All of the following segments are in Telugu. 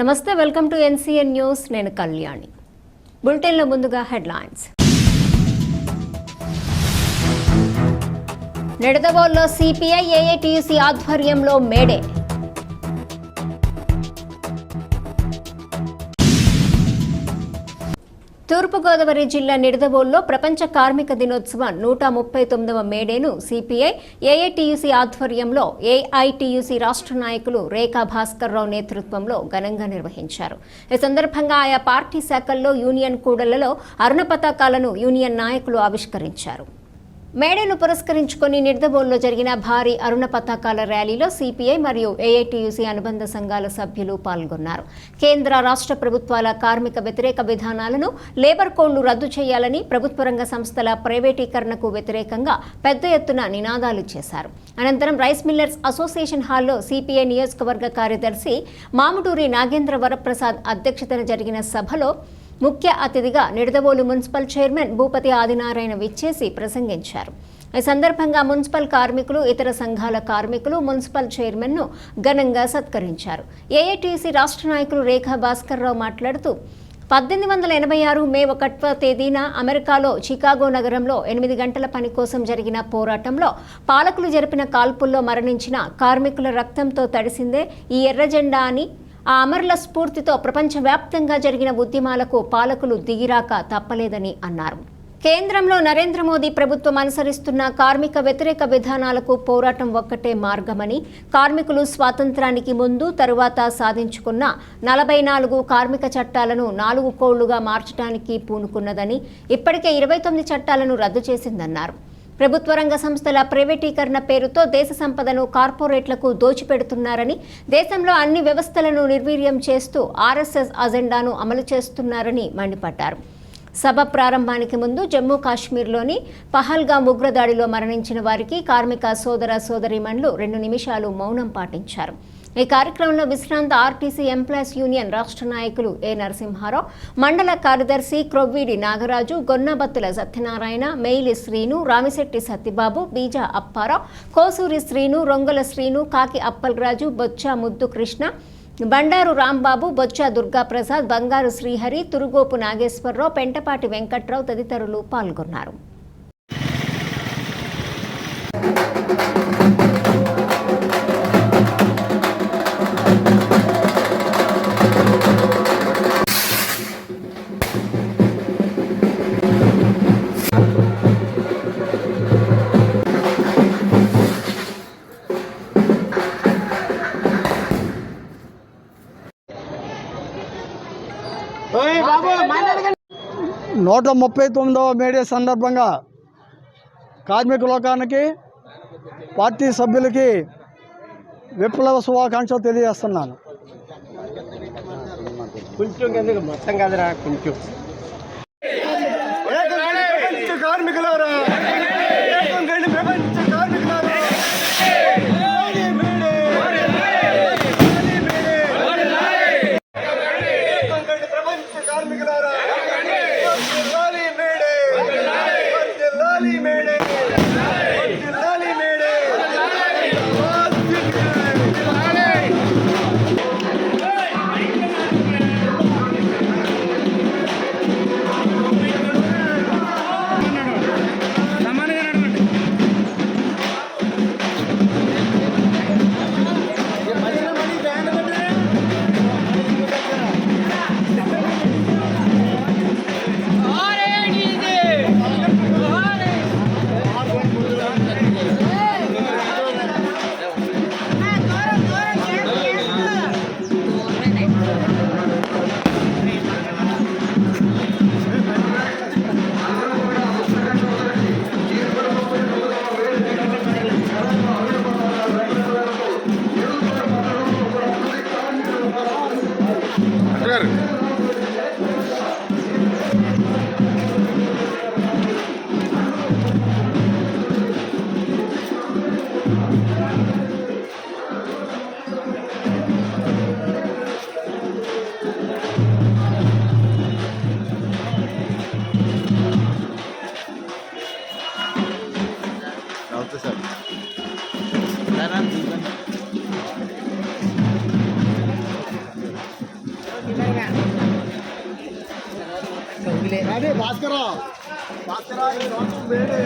నమస్తే, వెల్కమ్ టు ఎన్సీఎన్ న్యూస్. నేను కళ్యాణి. బులెటిన్లో ముందుగా హెడ్లైన్స్. నిడదవోలులో సిపిఐ ఏఐటీయూసీ ఆధ్వర్యంలో మేడే. తూర్పుగోదావరి జిల్లా నిడదవోలులో ప్రపంచ కార్మిక దినోత్సవం 139వ మేడేను సిపిఐ ఏఐటీయూసీ ఆధ్వర్యంలో ఏఐటీయూసీ రాష్ట్ర నాయకులు రేఖా భాస్కర్రావు నేతృత్వంలో ఘనంగా నిర్వహించారు. ఈ సందర్భంగా ఆయా పార్టీ శాఖల్లో యూనియన్ కూడళ్లలో అరుణ పతాకాలను యూనియన్ నాయకులు ఆవిష్కరించారు. మేడేను పురస్కరించుకుని నిడదవోలులో జరిగిన భారీ అరుణ పతాకాల ర్యాలీలో సిపిఐ మరియు ఏఐటీయూసీ అనుబంధ సంఘాల సభ్యులు పాల్గొన్నారు. కేంద్ర రాష్ట్ర ప్రభుత్వాల కార్మిక వ్యతిరేక విధానాలను, లేబర్ కోడ్లు రద్దు చేయాలని, ప్రభుత్వ రంగ సంస్థల ప్రైవేటీకరణకు వ్యతిరేకంగా పెద్ద ఎత్తున నినాదాలు చేశారు. అనంతరం రైస్ మిల్లర్స్ అసోసియేషన్ హాల్లో సిపిఐ నియోజకవర్గ కార్యదర్శి మాముటూరి నాగేంద్ర వరప్రసాద్ అధ్యక్షతన జరిగిన సభలో ముఖ్య అతిథిగా నిడదవోలు మున్సిపల్ చైర్మన్ భూపతి ఆదినారాయణ విచ్చేసి ప్రసంగించారు. ఈ సందర్భంగా మున్సిపల్ కార్మికులు, ఇతర సంఘాల కార్మికులు మున్సిపల్ చైర్మన్ను ఘనంగా సత్కరించారు. ఏఐటీయూసీ రాష్ట్ర నాయకులు రేఖా భాస్కర్రావు మాట్లాడుతూ 1886 మే 1వ తేదీన అమెరికాలో చికాగో నగరంలో 8 గంటల పని కోసం జరిగిన పోరాటంలో పాలకులు జరిపిన కాల్పుల్లో మరణించిన కార్మికుల రక్తంతో తడిసిందే ఈ ఎర్ర జెండా అని, ఆ అమరుల స్ఫూర్తితో ప్రపంచవ్యాప్తంగా జరిగిన ఉద్యమాలకు పాలకులు దిగిరాక తప్పలేదని అన్నారు. కేంద్రంలో నరేంద్ర మోదీ ప్రభుత్వం అనుసరిస్తున్న కార్మిక వ్యతిరేక విధానాలకు పోరాటం ఒక్కటే మార్గమని, కార్మికులు స్వాతంత్రానికి ముందు తరువాత సాధించుకున్న 44 కార్మిక చట్టాలను 4 కోళ్లుగా మార్చడానికి పూనుకున్నదని, ఇప్పటికే 29 చట్టాలను రద్దు చేసిందన్నారు. ప్రభుత్వ రంగ సంస్థల ప్రైవేటీకరణ పేరుతో దేశ సంపదను కార్పొరేట్లకు దోచిపెడుతున్నారని, దేశంలో అన్ని వ్యవస్థలను నిర్వీర్యం చేస్తూ ఆర్ఎస్ఎస్ అజెండాను అమలు చేస్తున్నారని మండిపడ్డారు. సభ ప్రారంభానికి ముందు జమ్మూ కాశ్మీర్లోని పహల్గామ్ ఉగ్రదాడిలో మరణించిన వారికి కార్మిక సోదర సోదరీమణులు 2 నిమిషాలు మౌనం పాటించారు. ఈ కార్యక్రమంలో విశ్రాంత ఆర్టీసీ ఎంప్లాయీస్ యూనియన్ రాష్ట్ర నాయకులు ఏ నరసింహారావు, మండల కార్యదర్శి క్రొవ్వీడి నాగరాజు, గొన్నబత్తుల సత్యనారాయణ, మెయిలి శ్రీను, రామిశెట్టి సత్యబాబు, బీజా అప్పారావు, కోసూరి శ్రీను, రొంగల శ్రీను, కాకి అప్పలరాజు, బొచ్చ ముద్దు కృష్ణ, బండారు రాంబాబు, బొచ్చ దుర్గాప్రసాద్, బంగారు శ్రీహరి, తురుగోపు నాగేశ్వరరావు, పెంటపాటి వెంకట్రావు తదితరులు పాల్గొన్నారు. నూట 39వ మేడే సందర్భంగా కార్మిక లోకానికి, పార్టీ సభ్యులకి విప్లవ శుభాకాంక్షలు తెలియజేస్తున్నాను. కొంచెం మొత్తం కాదురా, కొంచెం కార్మికులారా, అదే భాస్కరా భాస్కరా వేడే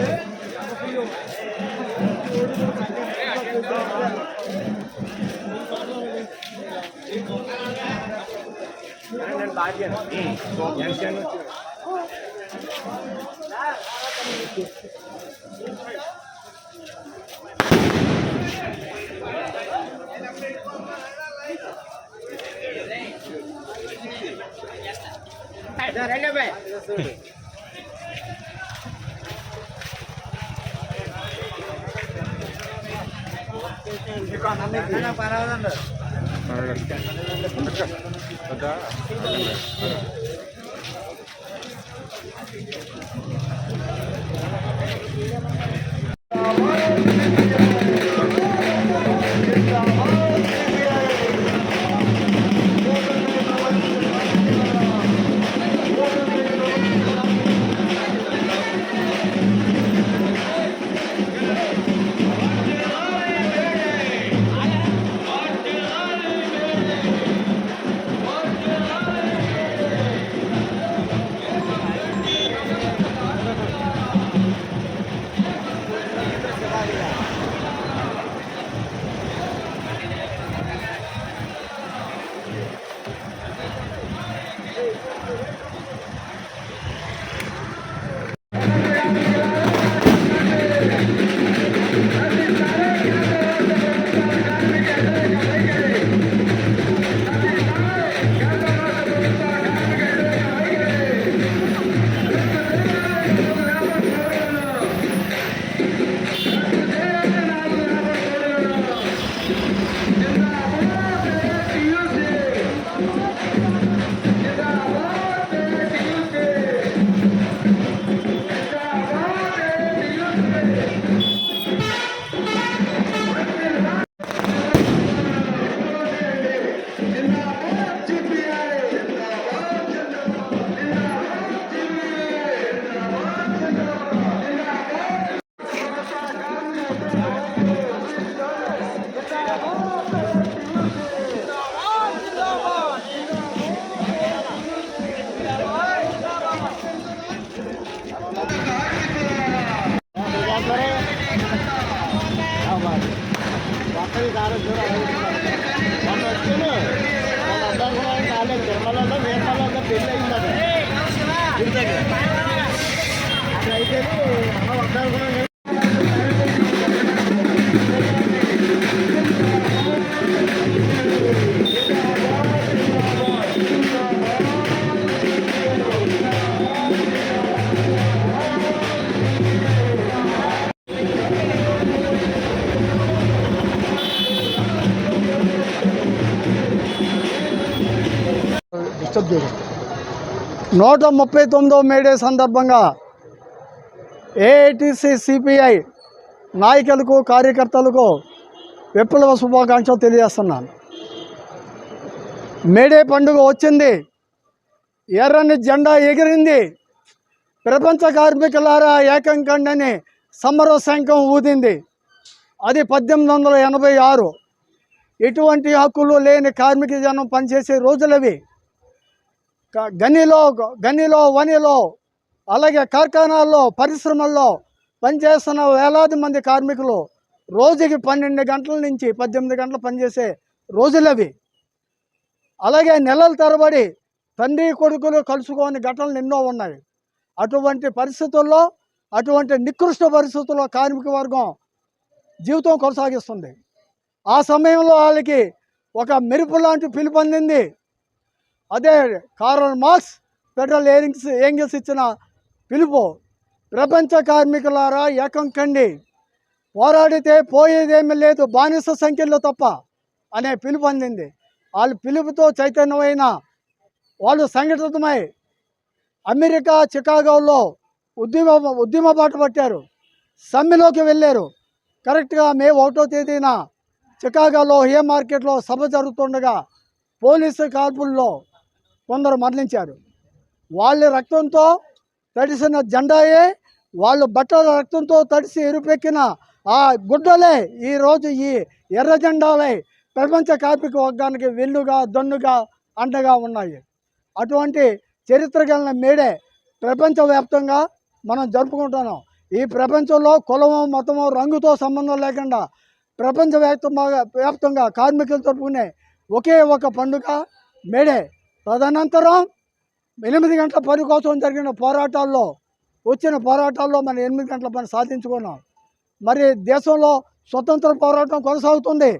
తిరుమలలో నేపాలలో పెళ్ళి అయింది అయితే వద్దానుకున్నాను. డిస్టర్బ్ చేయడం 139వ మేడే సందర్భంగా ఏఐటీసీ సిపిఐ నాయకులకు కార్యకర్తలకు విప్లవ శుభాకాంక్షలు తెలియజేస్తున్నాను. మేడే పండుగ వచ్చింది, ఎర్రని జెండా ఎగిరింది, ప్రపంచ కార్మికులారా ఏకం కండని సమర శంఖం ఊదింది. అది 1886. ఎటువంటి హక్కులు లేని కార్మిక జనం పనిచేసే రోజులవి. గనిలో వనిలో అలాగే కార్ఖానాల్లో పరిశ్రమల్లో పనిచేస్తున్న వేలాది మంది కార్మికులు రోజుకి 12 గంటల నుంచి 18 గంటలు పనిచేసే రోజులవి. అలాగే నెలల తరబడి తండ్రి కొడుకులు కలుసుకోని ఘటనలు ఎన్నో ఉన్నాయి. అటువంటి పరిస్థితుల్లో, అటువంటి నికృష్ట పరిస్థితుల్లో కార్మిక వర్గం జీవితం కొనసాగిస్తుంది. ఆ సమయంలో వాళ్ళకి ఒక మెరుపు లాంటి పిలుపు అందింది. అదే కార్ల్ మార్క్స్, ఫెడరల్ ఏంగిల్స్ ఇచ్చిన పిలుపు, ప్రపంచ కార్మికులారా ఏకం కండి, పోరాడితే పోయేదేమీ లేదు, బానిస సంఖ్యలో తప్ప అనే పిలుపు అందింది. వాళ్ళ పిలుపుతో చైతన్యమైన వాళ్ళు సంఘటితమై అమెరికా చికాగోలో ఉద్యమ బాట పట్టారు, సమ్మెలోకి వెళ్ళారు. కరెక్ట్గా మే 1వ తేదీన చికాగోలో హే మార్కెట్లో సభ జరుగుతుండగా పోలీసు కాల్పుల్లో కొందరు మరణించారు. వాళ్ళ రక్తంతో తడిసిన జెండాయే, వాళ్ళు బట్టల రక్తంతో తడిసి ఎరుపెక్కిన ఆ గుడ్డలే ఈరోజు ఈ ఎర్ర జెండాలే ప్రపంచ కార్మిక వర్గానికి వెన్నుగా, దన్నుగా, అండగా ఉన్నాయి. అటువంటి చరిత్ర కలిగిన మేడే ప్రపంచవ్యాప్తంగా మనం జరుపుకుంటున్నాం. ఈ ప్రపంచంలో కులమో మతమో రంగుతో సంబంధం లేకుండా వ్యాప్తంగా కార్మికులు జరుపుకునే ఒకే ఒక పండుగ మేడే. తదనంతరం 8 గంటల పని కోసం జరిగిన పోరాటాల్లో మనం 8 గంటల పని సాధించుకున్నాం. మరి దేశంలో స్వతంత్ర పోరాటం కొనసాగుతుంది.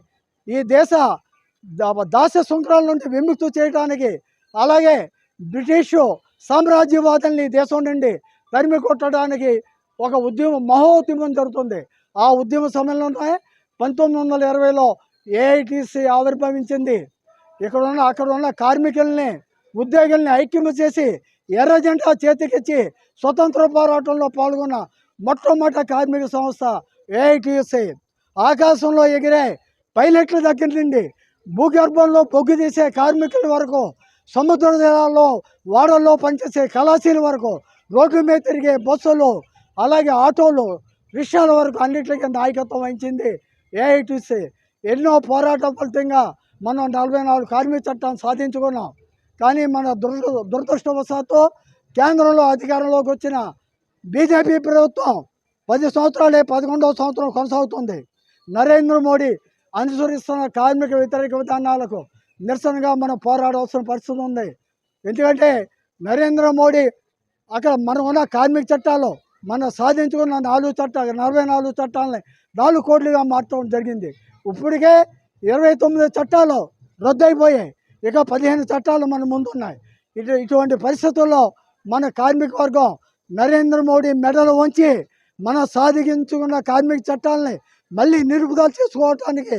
ఈ దేశ దాస్య శృంఖలాల నుండి విముక్తి చేయడానికి, అలాగే బ్రిటిషు సామ్రాజ్యవాదాన్ని దేశం నుండి తరిమి కొట్టడానికి ఒక మహోద్యమం జరుగుతుంది. ఆ ఉద్యమ సమయంలోనే 1920లో ఏఐటీసీ ఆవిర్భవించింది. అక్కడ ఉన్న కార్మికుల్ని, ఉద్యోగుల్ని ఐక్యం చేసి ఎర్ర జెండా చేతికిచ్చి స్వతంత్ర పోరాటంలో పాల్గొన్న మొట్టమొదటి కార్మిక సంస్థ ఏఐటీసీ. ఆకాశంలో ఎగిరే పైలట్ల దగ్గర నుండి భూగర్భంలో బొగ్గు తీసే కార్మికుల వరకు, సముద్ర జలాల్లో వాడల్లో పనిచేసే కళాశీల వరకు, రోడ్ల మీద తిరిగే బస్సులు, అలాగే ఆటోలు, రిక్షాల వరకు అన్నింటికీ నాయకత్వం వహించింది ఏఐటీసీ. ఎన్నో పోరాట ఫలితంగా మనం 44 కార్మిక చట్టాన్ని సాధించుకున్నాం. కానీ మన దురదృష్టవశాత్తు కేంద్రంలో అధికారంలోకి వచ్చిన బీజేపీ ప్రభుత్వం 10 సంవత్సరాలే 11వ సంవత్సరం కొనసాగుతుంది. నరేంద్ర మోడీ అనుసరిస్తున్న కార్మిక వ్యతిరేక విధానాలకు నిరసనగా మనం పోరాడాల్సిన పరిస్థితి ఉంది. ఎందుకంటే నరేంద్ర మోడీ అక్కడ మనం ఉన్న కార్మిక చట్టాలు, మనం సాధించుకున్న 44 చట్టాలని 4 కోట్లుగా మార్చడం జరిగింది. ఇప్పటికే 29 చట్టాలు రద్దయిపోయాయి. ఇక 15 చట్టాలు మన ముందున్నాయి. ఇటువంటి పరిస్థితుల్లో మన కార్మిక వర్గం నరేంద్ర మోడీ మెడలు వంచి మనం సాధించుకున్న కార్మిక చట్టాలని మళ్ళీ నిలుపుదల చేసుకోవటానికి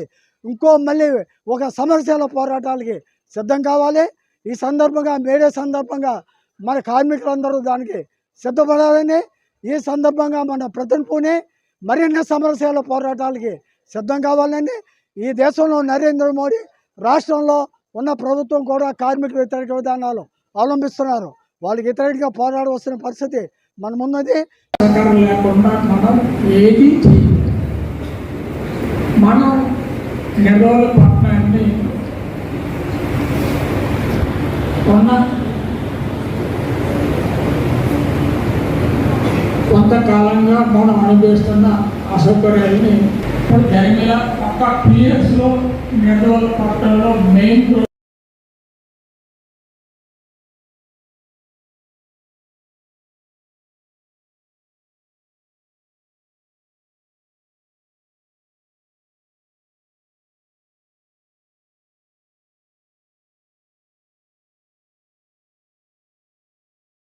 మళ్ళీ ఒక సమరశీల పోరాటాలకి సిద్ధం కావాలి. ఈ సందర్భంగా మేడే సందర్భంగా మన కార్మికులందరూ దానికి సిద్ధపడాలని, ఈ సందర్భంగా మన ప్రతినిపుని మరిన్ని సమరశీల పోరాటాలకి సిద్ధం కావాలని, ఈ దేశంలో నరేంద్ర మోడీ రాష్ట్రంలో ఉన్న ప్రభుత్వం కూడా కార్మిక వ్యతిరేక విధానాలు అవలంబిస్తున్నారు. వాళ్ళకి వ్యతిరేకంగా పోరాడవలసిన పరిస్థితి మన ముందుంది. లేకుండా మనం ఏది మనం నెల్లూరు పట్టణాన్ని కొంతకాలంగా మనం అనుభవిస్తున్న అసౌకర్యాలని జరిగిన ఒక పిఎస్లో నెల్లూరు పట్టణంలో మెయిన్